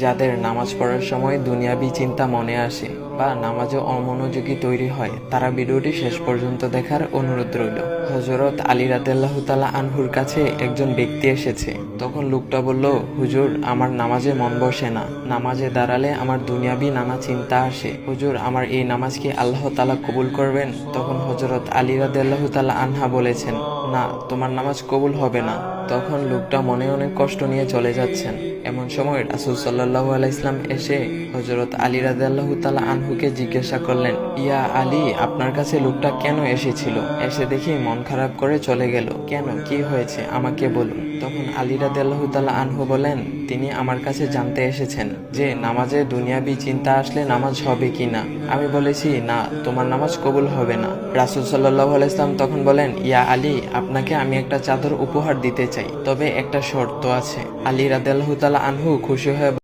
যাদের নামাজ পড়ার সময় দুনিয়াবি চিন্তা মনে আসে বা নামাজে অমনোযোগী তৈরি হয়, তারা ভিডিওটি শেষ পর্যন্ত দেখার অনুরোধ রইল। হযরত আলী রাদিয়াল্লাহু তাআলা আনহুর কাছে একজন ব্যক্তি এসেছে। তখন লোকটা বলল, হুজুর, আমার নামাজে মন বসে না। নামাজে দাঁড়ালে আমার দুনিয়াবি নানা চিন্তা আসে। হুজুর, আমার এই নামাজ কি আল্লাহ তাআলা কবুল করবেন? তখন হযরত আলী রাদিয়াল্লাহু তাআলা আনহা বলেছেন, না, তোমার নামাজ কবুল হবে না। তখন লোকটা মনে অনেক কষ্ট নিয়ে চলে যাচ্ছেন। এমন সময় রাসূল সাল্লাল্লাহু আলাইহি ওয়াসাল্লাম এসে হযরত আলী রাদিয়াল্লাহু তাআলা আনহুকে জিজ্ঞাসা করলেন, ইয়া আলী, আপনার কাছে লোকটা কেন এসেছিল? এসে দেখি মন খারাপ করে চলে গেল। কেন, কি হয়েছে আমাকে বলুন। তখন আলী রাদিয়াল্লাহু তাআলা আনহু বলেন, তিনি আমার কাছে জানতে এসেছেন যে নামাজে দুনিয়াবি চিন্তা আসলে নামাজ হবে কিনা। আমি বলেছি, না, তোমার নামাজ কবুল হবে না। রাসূল সাল্লাল্লাহু আলাইহি ওয়াসাল্লাম তখন বলেন, ইয়া আলী, আপনাকে আমি একটা চাদর উপহার দিতে চাই, তবে একটা শর্ত আছে। আলী রাদিয়াল্লাহু তাআলা আনহু খুশি হয়ে